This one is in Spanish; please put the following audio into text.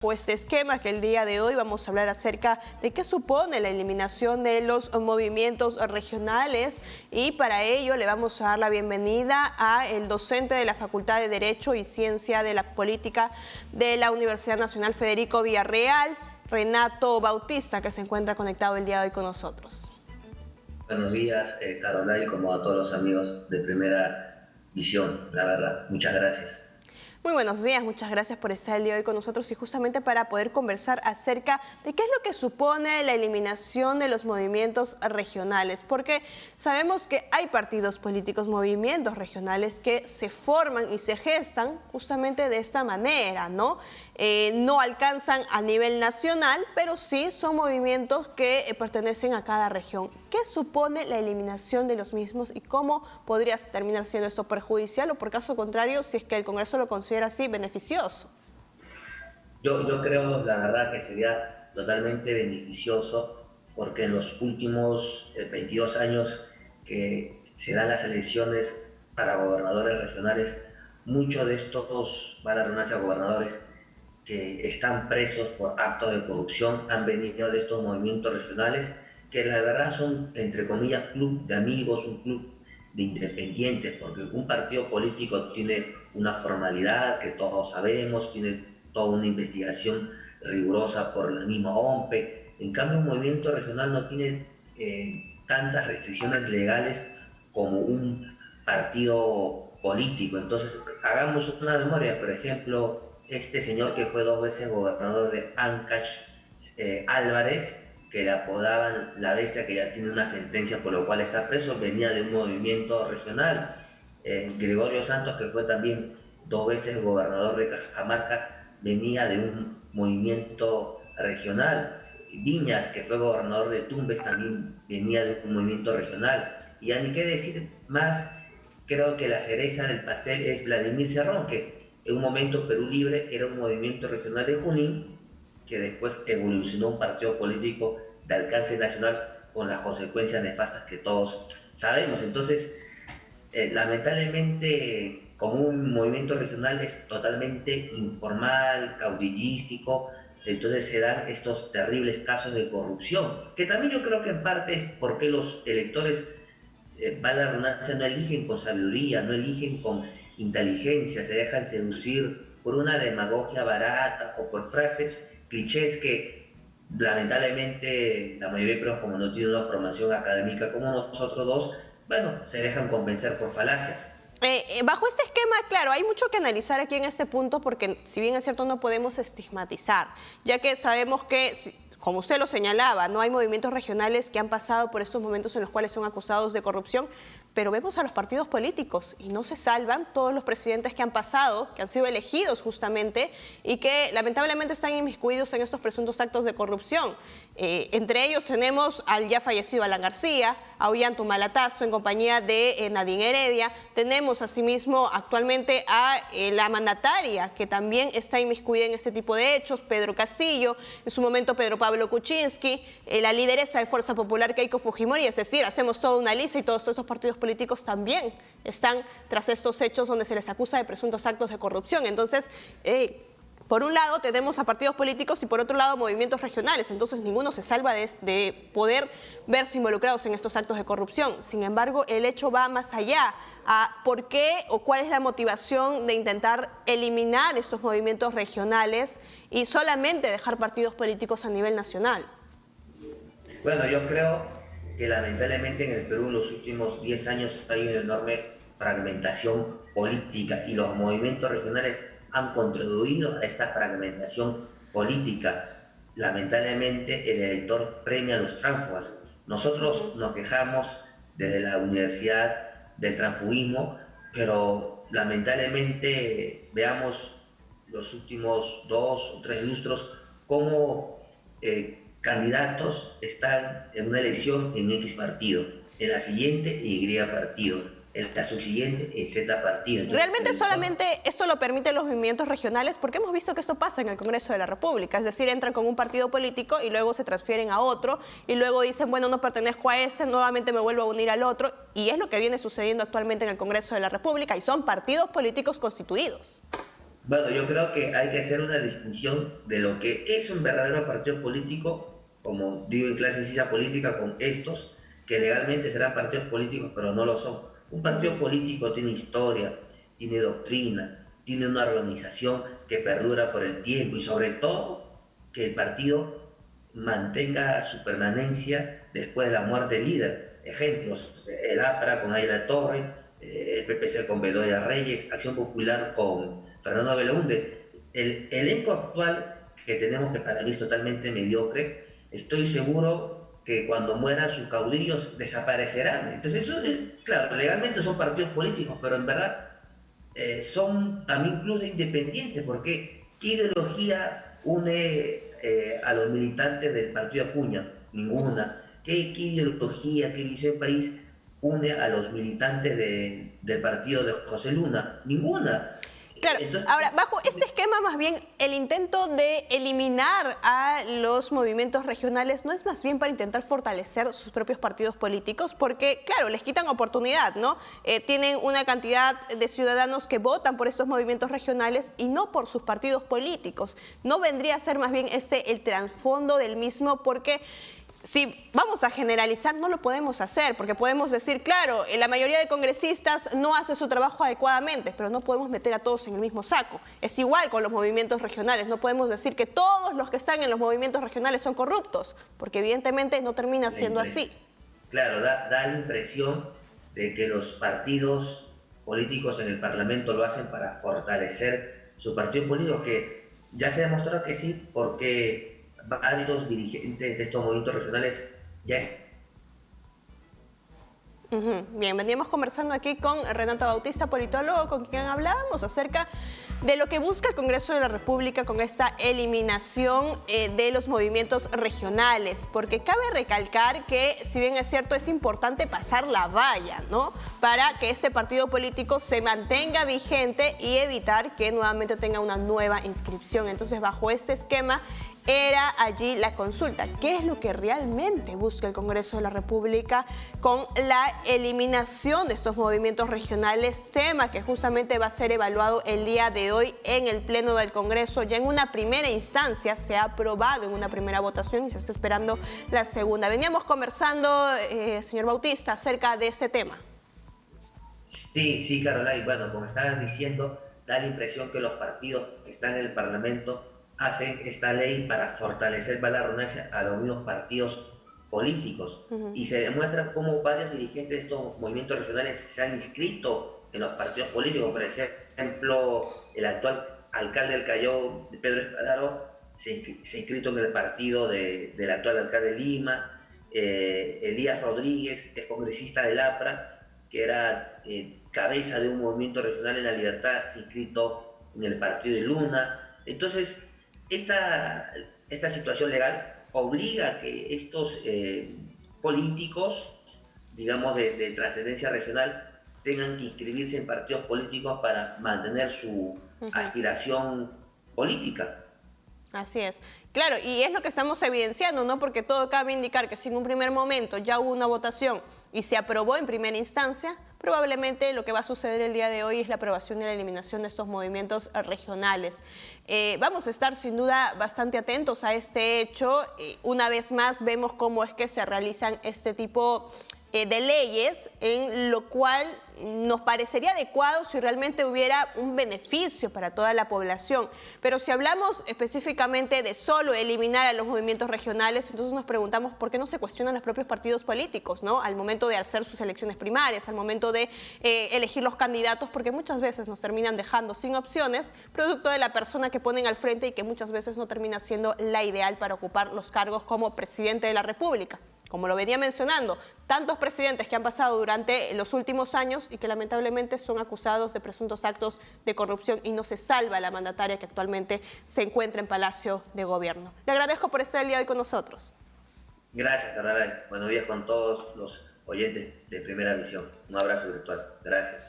Este esquema que el día de hoy vamos a hablar acerca de qué supone la eliminación de los movimientos regionales, y para ello le vamos a dar la bienvenida a el docente de la Facultad de Derecho y Ciencia de la Política de la Universidad Nacional Federico Villarreal, Renato Bautista, que se encuentra conectado el día de hoy con nosotros. Buenos días, Carola, y como a todos los amigos de Primera Visión, la verdad. Muchas gracias. Muy buenos días, muchas gracias por estar el día de hoy con nosotros y justamente para poder conversar acerca de qué es lo que supone la eliminación de los movimientos regionales, porque sabemos que hay partidos políticos, movimientos regionales que se forman y se gestan justamente de esta manera, ¿no? No alcanzan a nivel nacional, pero sí son movimientos que pertenecen a cada región. ¿Qué supone la eliminación de los mismos y cómo podría terminar siendo esto perjudicial o, por caso contrario, si es que el Congreso lo considera así, beneficioso? Yo creo, la verdad, que sería totalmente beneficioso porque en los últimos 22 años que se dan las elecciones para gobernadores regionales, muchos de estos, va la redundancia, gobernadores que están presos por actos de corrupción han venido de estos movimientos regionales que la verdad son, entre comillas, club de amigos, un club de independientes, porque un partido político tiene una formalidad que todos sabemos, tiene toda una investigación rigurosa por la misma OMPE. En cambio, un movimiento regional no tiene tantas restricciones legales como un partido político. Entonces, hagamos una memoria. Por ejemplo, este señor que fue 2 veces gobernador de Ancash, Álvarez, que le apodaban la bestia, que ya tiene una sentencia por lo cual está preso, venía de un movimiento regional. Gregorio Santos, que fue también 2 veces gobernador de Cajamarca, venía de un movimiento regional. Viñas, que fue gobernador de Tumbes, también venía de un movimiento regional. Y ya ni qué decir más, creo que la cereza del pastel es Vladimir Cerrón, que en un momento Perú Libre era un movimiento regional de Junín, que después evolucionó un partido político de alcance nacional con las consecuencias nefastas que todos sabemos. Entonces, lamentablemente, como un movimiento regional es totalmente informal, caudillístico, entonces se dan estos terribles casos de corrupción, que también yo creo que en parte es porque los electores, va la redundancia, no eligen con sabiduría, no eligen con inteligencia, se dejan seducir por una demagogia barata o por frases clichés que lamentablemente la mayoría de personas, como no tienen una formación académica como nosotros dos, bueno, se dejan convencer por falacias. Bajo este esquema, claro, hay mucho que analizar aquí en este punto porque, si bien es cierto, no podemos estigmatizar, ya que sabemos que, como usted lo señalaba, no hay movimientos regionales que han pasado por estos momentos en los cuales son acusados de corrupción, pero vemos a los partidos políticos y no se salvan todos los presidentes que han pasado, que han sido elegidos justamente y que lamentablemente están inmiscuidos en estos presuntos actos de corrupción. Entre ellos tenemos al ya fallecido Alan García, a Ollanta Humala en compañía de Nadine Heredia. Tenemos asimismo actualmente a la mandataria que también está inmiscuida en este tipo de hechos, Pedro Castillo, en su momento Pedro Pablo Kuczynski, la lideresa de Fuerza Popular Keiko Fujimori. Es decir, hacemos toda una lista y todos estos partidos políticos también están tras estos hechos donde se les acusa de presuntos actos de corrupción. Entonces, por un lado tenemos a partidos políticos y por otro lado movimientos regionales, entonces ninguno se salva de poder verse involucrados en estos actos de corrupción. Sin embargo, el hecho va más allá a por qué o cuál es la motivación de intentar eliminar estos movimientos regionales y solamente dejar partidos políticos a nivel nacional. Bueno, yo creo que lamentablemente en el Perú en los últimos 10 años hay una enorme fragmentación política y los movimientos regionales han contribuido a esta fragmentación política. Lamentablemente el elector premia a los tránsfugas. Nosotros nos quejamos desde la universidad del transfugismo, pero lamentablemente veamos los últimos 2 o 3 lustros cómo candidatos están en una elección en X partido, en la siguiente en Y partido, en la subsiguiente en Z partido. Entonces, ¿realmente solamente esto lo permiten los movimientos regionales? Porque hemos visto que esto pasa en el Congreso de la República, es decir, entran con un partido político y luego se transfieren a otro y luego dicen, bueno, no pertenezco a este, nuevamente me vuelvo a unir al otro, y es lo que viene sucediendo actualmente en el Congreso de la República y son partidos políticos constituidos. Bueno, yo creo que hay que hacer una distinción de lo que es un verdadero partido político, como digo en clase de ciencia política, con estos, que legalmente serán partidos políticos, pero no lo son. Un partido Ujú. político tiene historia, tiene doctrina, tiene una organización que perdura por el tiempo y sobre todo que el partido mantenga su permanencia después de la muerte del líder. Ejemplos, el APRA con Ayla Torre, el PPC con Bedoya Reyes, Acción Popular con Fernando Belaúnde. El elenco actual que tenemos, que para mí es totalmente mediocre, estoy seguro que cuando mueran sus caudillos desaparecerán. Entonces, eso, claro, legalmente son partidos políticos, pero en verdad son también clubes independientes, porque ¿qué ideología une a los militantes del partido Acuña? Ninguna. ¿Qué ideología, qué visión de país une a los militantes del partido de José Luna? Ninguna. Claro, Entonces, ahora, bajo este esquema, más bien, el intento de eliminar a los movimientos regionales no es más bien para intentar fortalecer sus propios partidos políticos, porque, claro, les quitan oportunidad, ¿no? Tienen una cantidad de ciudadanos que votan por estos movimientos regionales y no por sus partidos políticos. No vendría a ser más bien ese el trasfondo del mismo, porque si vamos a generalizar, no lo podemos hacer, porque podemos decir, claro, la mayoría de congresistas no hace su trabajo adecuadamente, pero no podemos meter a todos en el mismo saco. Es igual con los movimientos regionales, no podemos decir que todos los que están en los movimientos regionales son corruptos, porque evidentemente no termina siendo así. claro, da la impresión de que los partidos políticos en el Parlamento lo hacen para fortalecer su partido político, que ya se ha demostrado que sí, porque varios dirigentes de estos movimientos regionales ya Ujú. Bien, veníamos conversando aquí con Renato Bautista, politólogo, con quien hablábamos acerca de lo que busca el Congreso de la República con esta eliminación de los movimientos regionales, porque cabe recalcar que, si bien es cierto, es importante pasar la valla, ¿no?, para que este partido político se mantenga vigente y evitar que nuevamente tenga una nueva inscripción. Entonces, bajo este esquema, era allí la consulta. ¿Qué es lo que realmente busca el Congreso de la República con la eliminación de estos movimientos regionales? Tema que justamente va a ser evaluado el día de hoy en el Pleno del Congreso. Ya en una primera instancia se ha aprobado en una primera votación y se está esperando la segunda. Veníamos conversando, señor Bautista, acerca de ese tema. sí, sí, Carola, y bueno, como estabas diciendo, da la impresión que los partidos que están en el Parlamento hacen esta ley para fortalecer, va la redundancia, a los mismos partidos políticos. Ujú. Y se demuestra cómo varios dirigentes de estos movimientos regionales se han inscrito en los partidos políticos. Por ejemplo, el actual alcalde del Callao, Pedro Espadaro, se ha inscrito en el partido del actual alcalde de Lima. Elías Rodríguez, es congresista del APRA, que era cabeza de un movimiento regional en La Libertad, se ha inscrito en el partido de Luna. Entonces, esta situación legal obliga a que estos políticos, digamos, de trascendencia regional, tengan que inscribirse en partidos políticos para mantener su Ujú. aspiración política. Así es. Claro, y es lo que estamos evidenciando, ¿no? Porque todo cabe indicar que si en un primer momento ya hubo una votación y se aprobó en primera instancia, probablemente lo que va a suceder el día de hoy es la aprobación y la eliminación de estos movimientos regionales. Vamos a estar sin duda bastante atentos a este hecho. Una vez más vemos cómo es que se realizan este tipo de leyes, en lo cual nos parecería adecuado si realmente hubiera un beneficio para toda la población. Pero si hablamos específicamente de solo eliminar a los movimientos regionales, entonces nos preguntamos por qué no se cuestionan los propios partidos políticos, ¿no?, al momento de hacer sus elecciones primarias, al momento de elegir los candidatos, porque muchas veces nos terminan dejando sin opciones, producto de la persona que ponen al frente y que muchas veces no termina siendo la ideal para ocupar los cargos como presidente de la República. Como lo venía mencionando, tantos presidentes que han pasado durante los últimos años y que lamentablemente son acusados de presuntos actos de corrupción y no se salva a la mandataria que actualmente se encuentra en Palacio de Gobierno. Le agradezco por estar el día de hoy con nosotros. Gracias, Carolina. Buenos días con todos los oyentes de Primera Visión. Un abrazo virtual. Gracias.